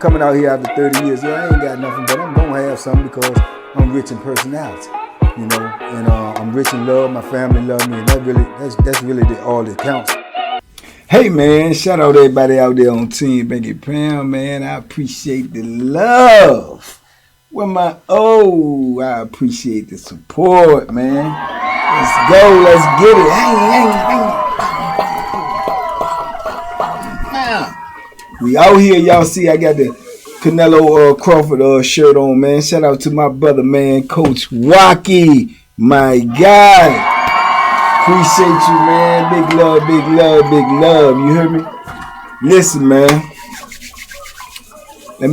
coming out here after 30 years. Yeah, I ain't got nothing, but I'm gonna have something because I'm rich in personality, you know, and I'm rich in love. My family love me, and that's really all that counts. Hey man, shout out to everybody out there on Team Banky Pound, man. I appreciate the love. I appreciate the support, man. Let's go, let's get it. We out here, y'all see I got the Canelo Crawford shirt on, man. Shout out to my brother, man, Coach Wacky, my guy. Appreciate you, man. Big love, big love, big love. You hear me? Listen, man. Let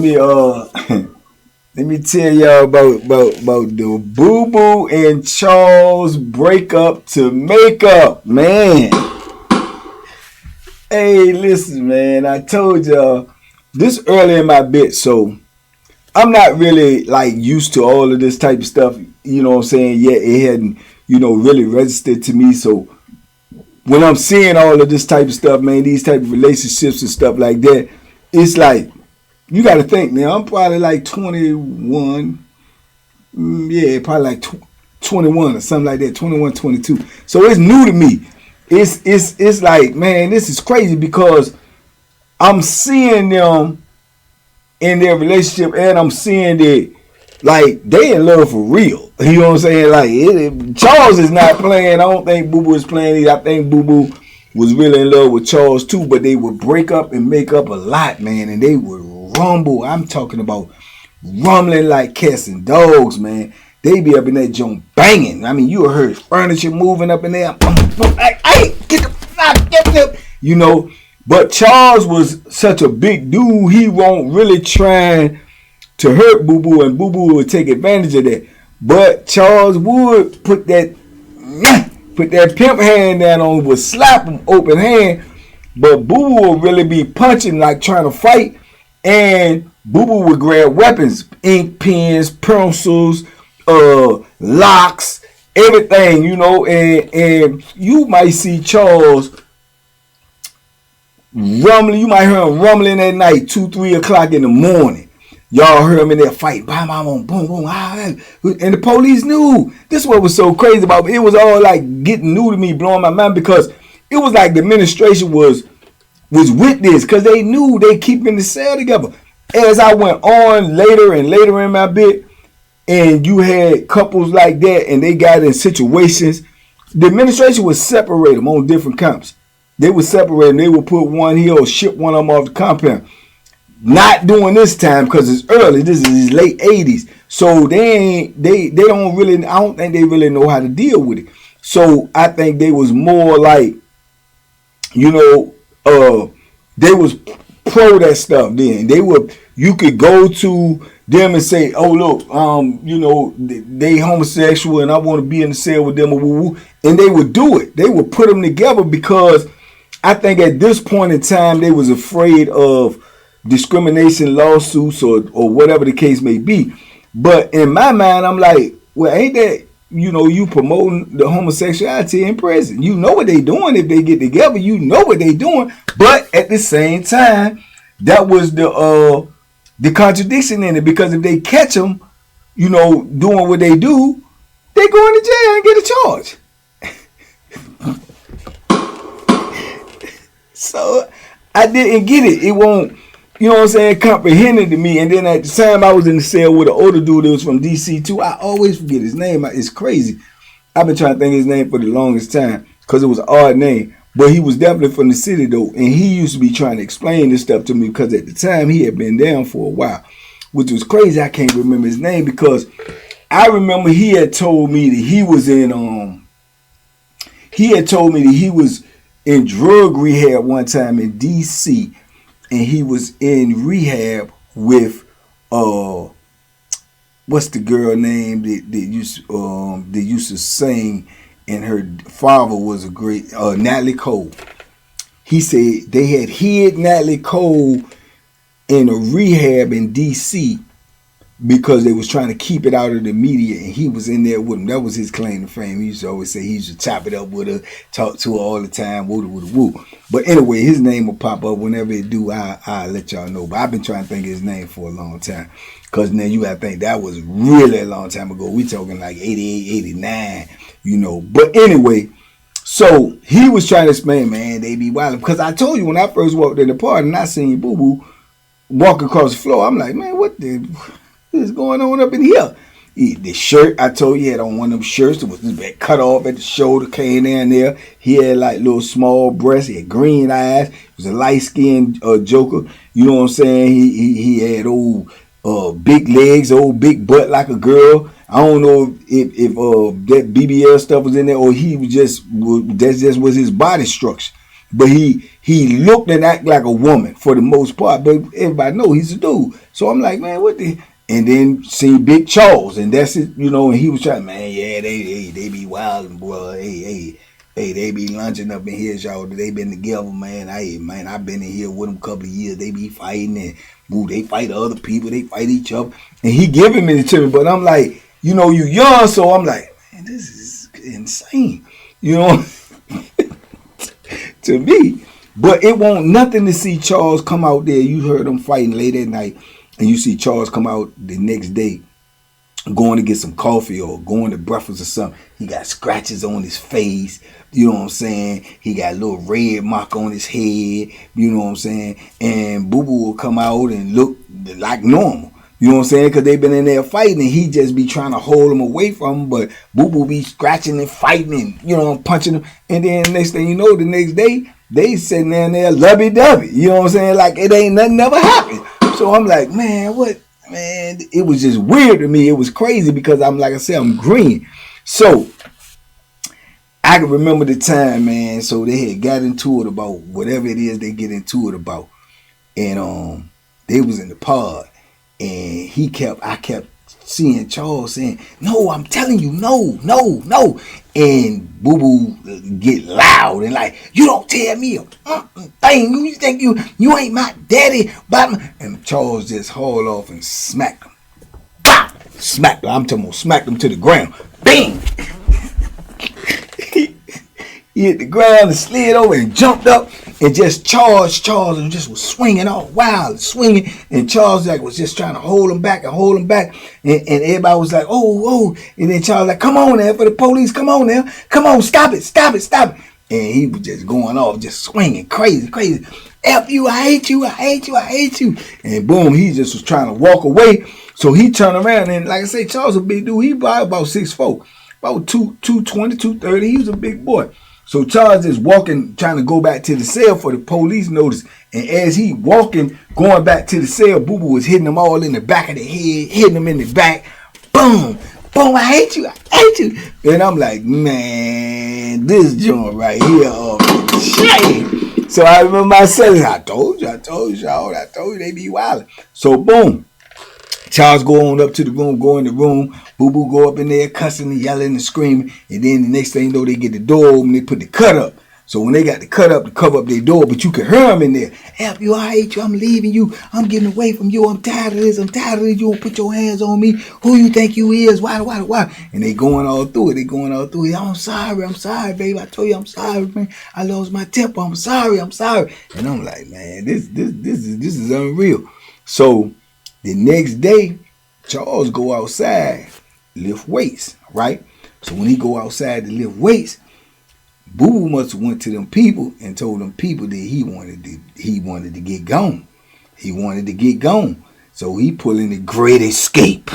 me tell y'all about the BOOBOO and Charles breakup to make up, man. Hey, listen, man. I told y'all this early in my bit, so I'm not really like used to all of this type of stuff. You know what I'm saying? Yeah, it hadn't, really registered to me. So when I'm seeing all of this type of stuff, man, these type of relationships and stuff like that, it's like, you got to think, man, I'm probably like 21. Yeah, probably like 21 or something like that, 21, 22. So it's new to me. It's like, man, this is crazy because I'm seeing them in their relationship and I'm seeing that, like, they in love for real. You know what I'm saying? Like, Charles is not playing. I don't think BOOBOO is playing either. I think BOOBOO was really in love with Charles too, but they would break up and make up a lot, man, and they would rumble. I'm talking about rumbling like cats and dogs, man. They be up in that joint banging. I mean, you heard furniture moving up in there. Hey, get the. But Charles was such a big dude, he won't really try to hurt BOOBOO, and BOOBOO would take advantage of that. But Charles would put that pimp hand down on, would slap him open hand, but BOOBOO would really be punching, like trying to fight, and BOOBOO would grab weapons, ink pens, pencils, locks, everything, and you might see Charles rumbling. You might hear him rumbling at night, 2-3 o'clock in the morning. Y'all heard him in there fighting, bam, boom, boom, boom, and the police knew. This is what was so crazy about it. It was all like getting new to me, blowing my mind, because it was like the administration was with this, because they knew they keeping the cell together. As I went on later and later in my bit, and you had couples like that, and they got in situations, the administration would separate them on different camps. They would separate them. They would put one here or ship one of them off the compound. Not doing this time because it's early. This is late 80s. So they don't really, I don't think they really know how to deal with it. So I think they was more like, they was pro that stuff then. You could go to them and say, oh, look, they homosexual and I want to be in the cell with them, and they would do it. They would put them together because I think at this point in time, they was afraid of discrimination lawsuits or whatever the case may be. But in my mind, I'm like, well, ain't that, you promoting the homosexuality in prison? You know what they doing if they get together. You know what they doing. But at the same time, that was the contradiction in it, because if they catch them, doing what they do, they go into jail and get a charge. So I didn't get it. It won't, comprehended to me. And then at the time I was in the cell with an older dude that was from DC too. I always forget his name. It's crazy. I've been trying to think of his name for the longest time because it was an odd name. But he was definitely from the city though. And he used to be trying to explain this stuff to me because at the time he had been down for a while, which was crazy. I can't remember his name because I remember he had told me that he was in drug rehab one time in DC, and he was in rehab with what's the girl name that used to sing, and her father was a great Natalie Cole. He said they had hid Natalie Cole in a rehab in DC because they was trying to keep it out of the media, and he was in there with him. That was his claim to fame. He used to always say he used to chop it up with her, talk to her all the time, woo. But anyway, his name will pop up whenever it do. I'll let y'all know. But I've been trying to think of his name for a long time, because now you gotta think that was really a long time ago. We talking like 88, 89, you know. But anyway, so he was trying to explain, man, they be wild. Because I told you when I first walked in the party and I seen Boo Boo walk across the floor, I'm like, man, what is going on up in here? The shirt, I told you, he had on one of them shirts that was cut off at the shoulder, came down there. He had like little small breasts, he had green eyes. He was a light-skinned joker. You know what I'm saying? He had old big legs, old big butt like a girl. I don't know if that BBL stuff was in there, or he was that just was his body structure. But he looked and acted like a woman for the most part. But everybody know he's a dude. So I'm like, man, what the? And then see Big Charles, and that's it, you know. And he was trying, man, yeah, they be wilding, boy. Hey, they be lunching up in here, y'all. They been together, man. I've been in here with them a couple of years. They be fighting, and boo, they fight other people. They fight each other. And he giving me to me, but I'm like, you know, you young, so I'm like, man, this is insane, you know, to me. But it won't nothing to see Charles come out there. You heard them fighting late at night, and you see Charles come out the next day going to get some coffee or going to breakfast or something. He got scratches on his face. You know what I'm saying? He got a little red mark on his head. You know what I'm saying? And Boo Boo will come out and look like normal. You know what I'm saying? Because they've been in there fighting, and he just be trying to hold him away from him. But Boo Boo be scratching and fighting and, you know, punching him. And then next thing you know, the next day, they sitting down there lovey-dovey. You know what I'm saying? Like it ain't nothing never happened. So I'm like, man, what? Man, it was just weird to me. It was crazy because like I said, I'm green. So I can remember the time, man. So they had got into it about whatever it is they get into it about. And they was in the pod. And I kept seeing Charles saying, no, I'm telling you, no. And Boo Boo get loud and like, you don't tell me a thing. You think you ain't my daddy. And Charles just hauled off and smacked him. Bah! Smacked him. I'm talking about smacked him to the ground. Bang! He hit the ground and slid over and jumped up and just charged Charles and just was swinging all wild, swinging. And Charles like was just trying to hold him back. And everybody was like, oh. And then Charles like, come on now for the police. Come on now. Come on, stop it. And he was just going off, just swinging crazy. F you, I hate you. And boom, he just was trying to walk away. So he turned around and like I say, Charles a big dude. He about 6'4", about 220, 230. He was a big boy. So Charles is walking, trying to go back to the cell for the police notice. And as he walking, going back to the cell, Boo Boo was hitting them all in the back of the head, hitting them in the back. Boom, I hate you. And I'm like, man, this joint right here, shame. So I remember myself, I told you, they be wilding. So boom. Charles go on up to the room, go in the room. Boo Boo go up in there cussing and yelling and screaming. And then the next thing you know, they get the door open, they put the cut up. So when they got the cut up to cover up their door, but you can hear them in there. Help you, I hate you, I'm leaving you. I'm getting away from you. I'm tired of this. You won't put your hands on me. Who you think you is? Why? And they going all through it. I'm sorry, baby. I told you I'm sorry, man. I lost my temper. I'm sorry. And I'm like, man, this is unreal. So the next day, Charles go outside, lift weights, right? So when he go outside to lift weights, Boo Boo must have went to them people and told them people that he wanted to get gone. He wanted to get gone. So he pulling the Great Escape.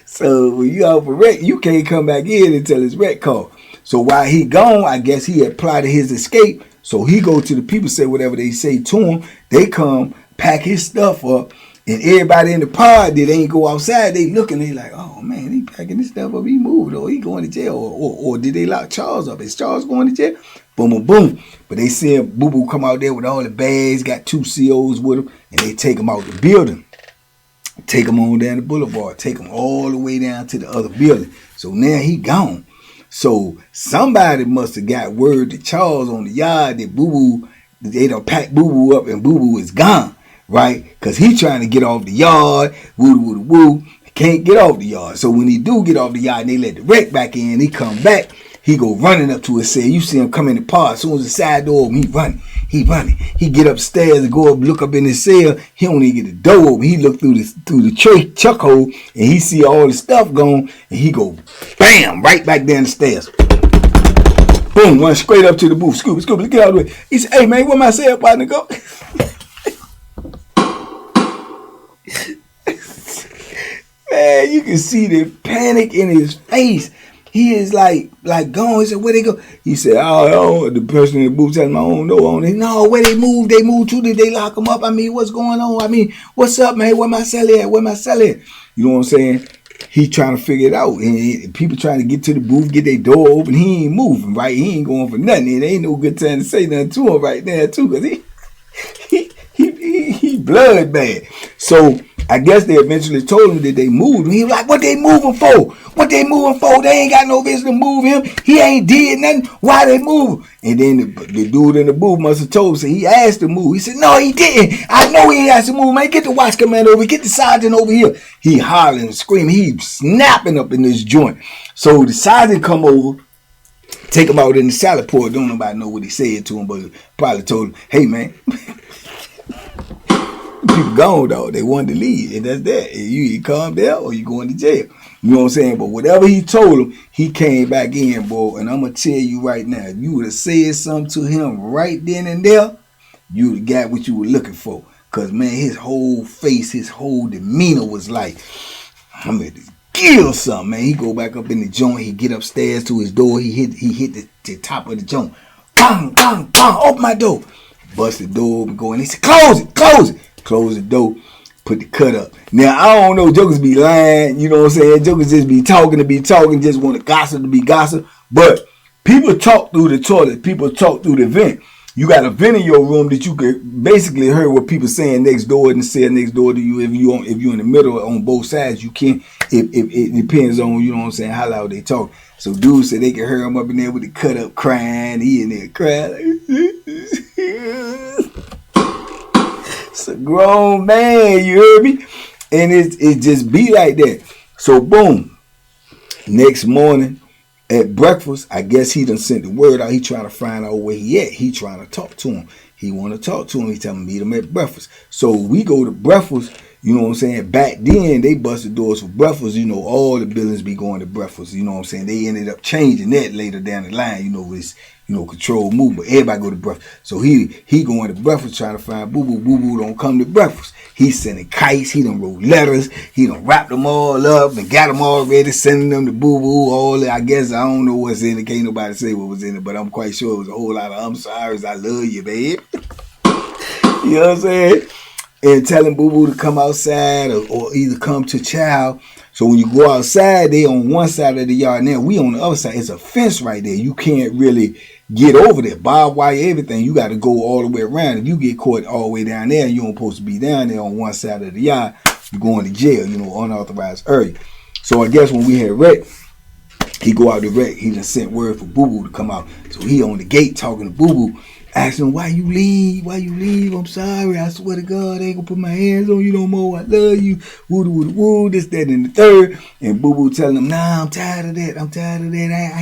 So when you out for wreck, you can't come back in until his wreck call. So while he gone, I guess he had plotted his escape. So he go to the people, say whatever they say to him. They come, pack his stuff up, and everybody in the pod that ain't go outside, they looking, they like, oh man, he packing his stuff up, he moved, or he going to jail, or did they lock Charles up? Is Charles going to jail? Boom. But they see Boo Boo come out there with all the bags, got 2 COs with him, and they take him out the building. Take him on down the boulevard, take him all the way down to the other building. So now he gone. So somebody must have got word to Charles on the yard that Boo Boo, they done packed Boo Boo up and Boo Boo is gone. right? Because he trying to get off the yard, woo. Can't get off the yard. So when he do get off the yard and they let the wreck back in, he come back, he go running up to his cell. You see him come in the park. As soon as the side door open, he running. He get upstairs and go up, look up in his cell. He don't even get the door open. He look through the chuck hole and he see all the stuff gone and he go bam right back down the stairs. Boom, run straight up to the booth. Scooby, get out of the way. He said, hey man, where my cell partner go? Man, you can see the panic in his face. He is like gone. He said, where they go? He said, oh, the person in the booth telling him, I don't know. No, where they moved too. Did they lock him up? I mean, what's going on? I mean, what's up, man? Where my cell at? You know what I'm saying? He trying to figure it out. And people trying to get to the booth, get their door open. He ain't moving, right? He ain't going for nothing. It ain't no good time to say nothing to him right there, too, because he blood bad. So I guess they eventually told him that they moved him. He was like, what they moving for? They ain't got no reason to move him. He ain't did nothing. Why they move him? And then the dude in the booth must have told him. So he asked to move. He said, no, he didn't. I know he has to move, man. Get the watch commander over. Get the sergeant over here. He hollering and screaming. He snapping up in this joint. So the sergeant come over, take him out in the salad port. Don't nobody know what he said to him, but probably told him, hey, man. People gone, though. They wanted to leave, and that's that. You calm down or you going to jail. You know what I'm saying? But whatever he told him, he came back in, boy. And I'm going to tell you right now, if you would have said something to him right then and there, you would have got what you were looking for. Because, man, his whole face, his whole demeanor was like, I'm ready to kill something, man. He go back up in the joint. He get upstairs to his door. He hit the top of the joint. Bang, bang, bang. Open my door. Bust the door open, go in. He said, close it. Close the door, put the cut up. Now, I don't know, jokers be lying, you know what I'm saying? Jokers just be talking to be talking, just want to gossip to be gossip. But people talk through the toilet, people talk through the vent. You got a vent in your room that you could basically hear what people saying next door and say next door to you. If you're in the middle on both sides, you can't. It depends on, you know what I'm saying, how loud they talk. So dudes said they can hear him up in there with the cut up crying. He in there crying like, it's a grown man, you heard me? And it just be like that. So boom, next morning at breakfast, I guess he done sent the word out. He trying to find out where he at. He trying to talk to him. He want to talk to him. He tell him meet him at breakfast. So we go to breakfast. You know what I'm saying? Back then, they busted doors for breakfast. You know, all the buildings be going to breakfast. You know what I'm saying? They ended up changing that later down the line. You know, it's, controlled movement. Everybody go to breakfast. So he going to breakfast trying to find BOOBOO. BOOBOO don't come to breakfast. He sending kites. He done wrote letters. He done wrapped them all up and got them all ready, sending them to BOOBOO. All that. I guess I don't know what's in it. Can't nobody say what was in it, but I'm quite sure it was a whole lot of I'm sorry, I love you, babe. You know what I'm saying? And telling BOOBOO to come outside or either come to child. So when you go outside, they on one side of the yard. Now we on the other side. It's a fence right there. You can't really get over there. Barbed wire, everything. You got to go all the way around. If you get caught all the way down there, you don't supposed to be down there on one side of the yard. You're going to jail, unauthorized area. So I guess when we had wreck, he go out to wreck. He just sent word for BOOBOO to come out. So he on the gate talking to BOOBOO. Asking him, why you leave? I'm sorry. I swear to God, I ain't gonna put my hands on you no more. I love you. Woo, this, that, and the third. And BOOBOO telling him, nah, I'm tired of that. I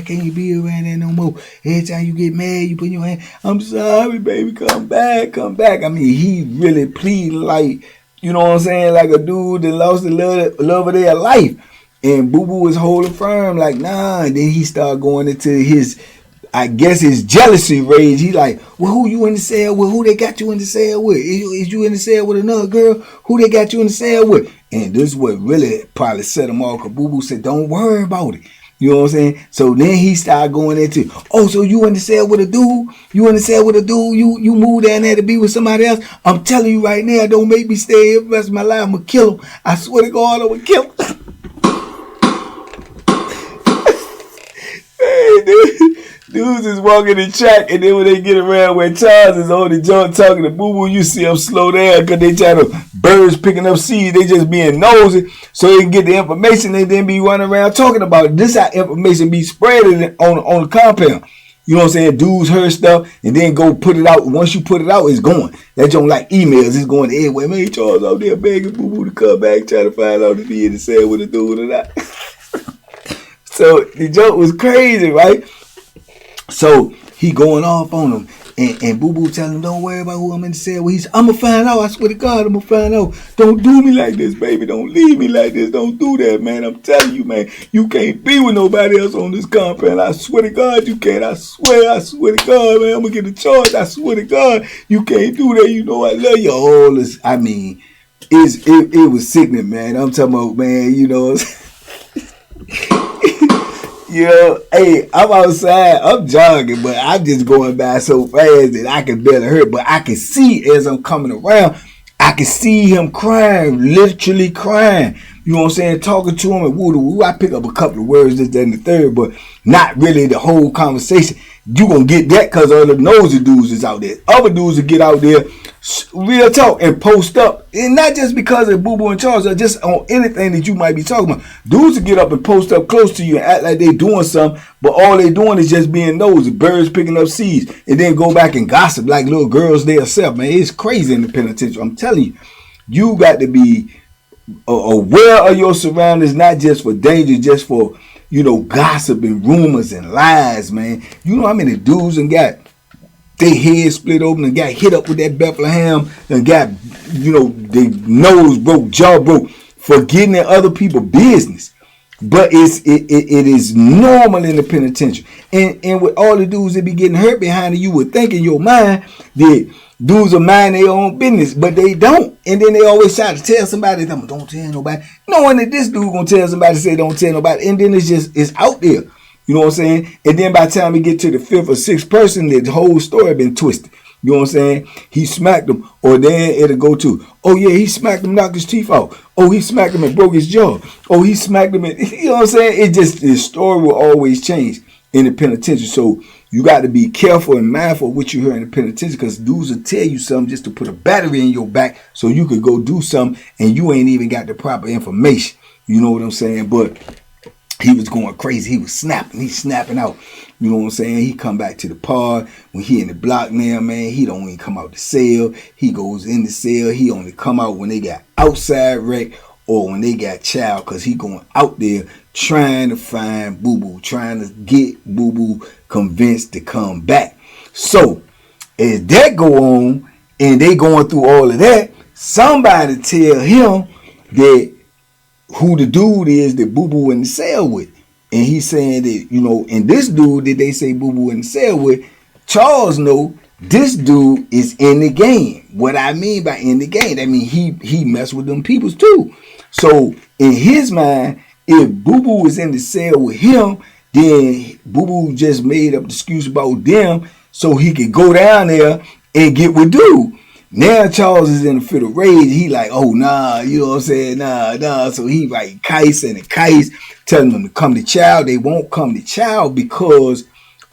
can't be around that no more. Every time you get mad, you put your hand, I'm sorry, baby, come back. I mean, he really pleading like, you know what I'm saying, like a dude that lost the love of their life. And BOOBOO was holding firm, like, nah. And then he started going into his jealousy rage. He like, well, who you in the cell with? Who they got you in the cell with? Is you in the cell with another girl? Who they got you in the cell with? And this is what really probably set him off, because BOOBOO said, don't worry about it. You know what I'm saying? So then he started going into, oh, so you in the cell with a dude? You moved down there to be with somebody else? I'm telling you right now, don't make me stay here for the rest of my life. I'm going to kill him. I swear to God, I'm going to kill him. Hey, dude. Dudes is walking the track, and then when they get around where Charles is on the joint talking to BOOBOO, you see them slow down because they trying to, birds picking up seeds, they just being nosy so they can get the information. They then be running around talking about it. This how information be spreading on the compound. You know what I'm saying? Dudes heard stuff and then go put it out. Once you put it out, it's going. That joint like emails, it's going to everywhere. Man, Charles out there begging Boo Boo to come back, trying to find out if he in the cell with a dude or not. So the joke was crazy, right? So he going off on him. And Boo Boo telling him, don't worry about who I'm in the cell with. I'm going to find out. I swear to God, I'm going to find out. Don't do me like this, baby. Don't leave me like this. Don't do that, man. I'm telling you, man. You can't be with nobody else on this compound. I swear to God, you can't. I swear to God, man. I'm going to get a charge. I swear to God, you can't do that. You know I love you all this. I mean, it was sickening, man. I'm talking about, man, you know. You know, hey, I'm outside, I'm jogging, but I'm just going by so fast that I can barely hurt. But I can see as I'm coming around, I can see him crying, literally crying. You know what I'm saying? Talking to him and woo. I pick up a couple of words, this, that, and the third, but not really the whole conversation. You gonna get that because all the nosy dudes is out there. Other dudes will get out there, real talk, and post up. And not just because of Boo Boo and Charles, or just on anything that you might be talking about. Dudes will get up and post up close to you and act like they doing something, but all they doing is just being nosy, birds picking up seeds, and then go back and gossip like little girls themselves. Man, it's crazy in the penitentiary. I'm telling you, you got to be aware of your surroundings, not just for danger, just for, you know, gossip and rumors and lies, man. You know how many dudes and got their head split open and got hit up with that Bethlehem and got, you know, their nose broke, jaw broke for getting in other people's business. But it is normal in the penitentiary. And with all the dudes that be getting hurt behind you would think in your mind that dudes are mind their own business, but they don't. And then they always try to tell somebody, don't tell nobody. Knowing that this dude gonna tell somebody, say don't tell nobody. And then it's out there. You know what I'm saying? And then by the time we get to the fifth or sixth person, the whole story been twisted. You know what I'm saying? He smacked him, or then it'll go to, oh yeah, he smacked him, knocked his teeth out. Oh, he smacked him and broke his jaw. Oh, he smacked him and, you know what I'm saying? The story will always change in the penitentiary. So you got to be careful and mindful of what you hear in the penitentiary, because dudes will tell you something just to put a battery in your back so you could go do something and you ain't even got the proper information. You know what I'm saying? But he was going crazy. He was snapping. He's snapping out. You know what I'm saying? He come back to the pod. When he in the block now, man, he don't even come out the cell. He goes in the cell. He only come out when they got outside wreck or when they got child, because he going out there trying to find Boo Boo, trying to get Boo Boo convinced to come back. So as that go on and they going through all of that, somebody tell him that who the dude is that Boo Boo in the cell with. And he's saying that, you know, and this dude that they say Boo Boo in the cell with, Charles know this dude is in the game. What I mean by in the game, that mean he mess with them peoples too. So in his mind, if Boo Boo was in the cell with him, then Boo Boo just made up the excuse about them so he could go down there and get with dude. Now Charles is in a fit of rage. He like, oh nah, you know what I'm saying? Nah. So he like Kais, telling them to come to child. They won't come to child because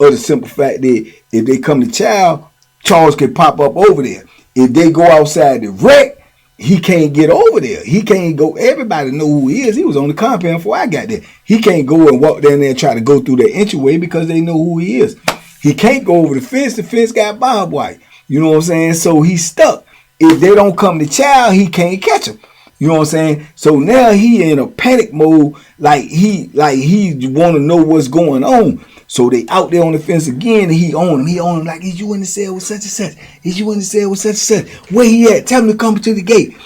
of the simple fact that if they come to child, Charles can pop up over there. If they go outside the wreck, he can't get over there. He can't go. Everybody know who he is. He was on the compound before I got there. He can't go and walk down there and try to go through that entryway because they know who he is. He can't go over the fence. The fence got barbed wire. You know what I'm saying? So he's stuck. If they don't come to child, he can't catch him. You know what I'm saying? So now he in a panic mode, like he want to know what's going on. So they out there on the fence again, and he on him like, is you in the cell with such and such? Is you in the cell with such and such? Where he at? Tell him to come to the gate.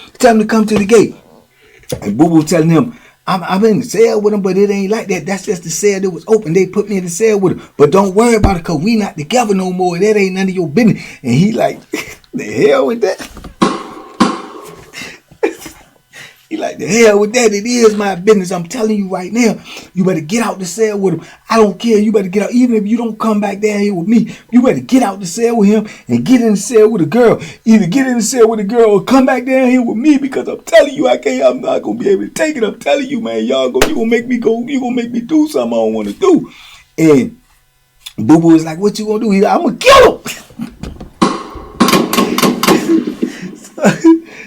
And Boo Boo telling him, I'm in the cell with him, but it ain't like that. That's just the cell that was open. They put me in the cell with him. But don't worry about it, because we not together no more. That ain't none of your business. And he like, the hell with that? He like, the hell with that? It is my business. I'm telling you right now, you better get out the cell with him. I don't care. You better get out. Even if you don't come back down here with me, you better get out the cell with him and get in the cell with a girl. Either get in the cell with a girl or come back down here with me, because I'm telling you, I'm not going to be able to take it. I'm telling you, man, you going to make me go, you going to make me do something I don't want to do. And Boo Boo is like, what you going to do? He's like, I'm going to kill him.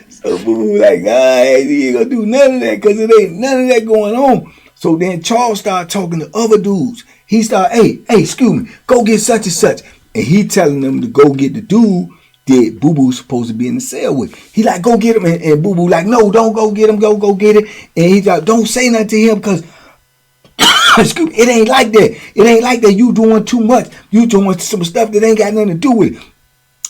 So Boo Boo like, he ain't gonna do none of that, because it ain't none of that going on. So then Charles started talking to other dudes. he start, hey, excuse me, go get such and such. And he telling them to go get the dude that BooBoo supposed to be in the cell with. He like, go get him. And BooBoo like, no, don't go get him. Go get it. And he like, don't say nothing to him because excuse me, it ain't like that. It ain't like that. You doing too much. You doing some stuff that ain't got nothing to do with it.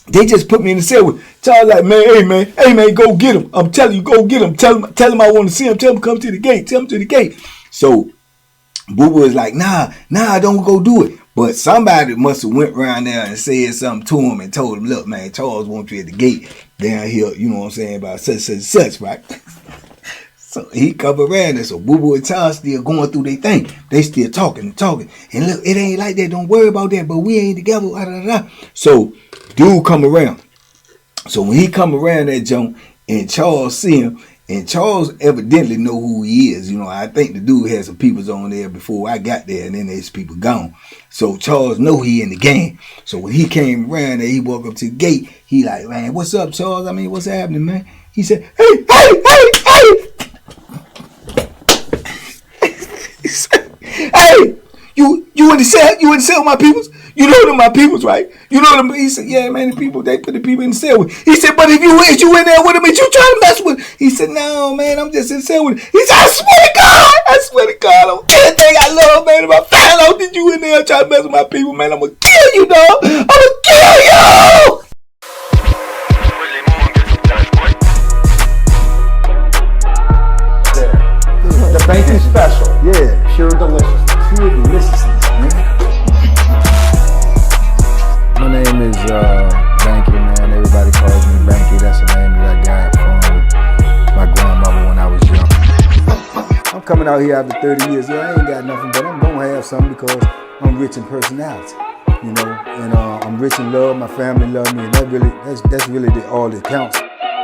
They just put me in the cell with Charles like, man, hey man, go get him. I'm telling you, go get him. Tell him I want to see him. Tell him come to the gate. Tell him to the gate. So BooBoo is like, nah, don't go do it. But somebody must have went around there and said something to him and told him, look, man, Charles wants you at the gate down here, you know what I'm saying, about such, right? So he come around there. So BooBoo and Charles still going through their thing. They still talking. And look, it ain't like that. Don't worry about that. But we ain't together. Blah, blah, blah. So dude come around. So when he come around that junk and Charles see him, and Charles evidently know who he is. You know, I think the dude had some peoples on there before I got there, and then there's people gone. So Charles know he in the game. So when he came around there, he walked up to the gate. He like, man, what's up, Charles? I mean, what's happening, man? He said, hey. Hey, you in the cell? You in the cell with my peoples? You know them my peoples, right? You know them. He said, yeah, man, the people, they put the people in the cell with. He said, but if you in there with them and you trying to mess with him. He said, no, man, I'm just in the cell with him. He said, I swear to God, on everything I love, man, if I find out that you in there trying to mess with my people, man, I'm going to kill you, dog. I'm going to kill you. The banky special. Yeah. Pure deliciousness. Pure deliciousness, man. My name is Banky, man. Everybody calls me Banky. That's the name that I got from my grandmother when I was young. I'm coming out here after 30 years. Yeah, I ain't got nothing, but I'm gonna have something because I'm rich in personality, you know, and I'm rich in love. My family love me, and that's really all that counts.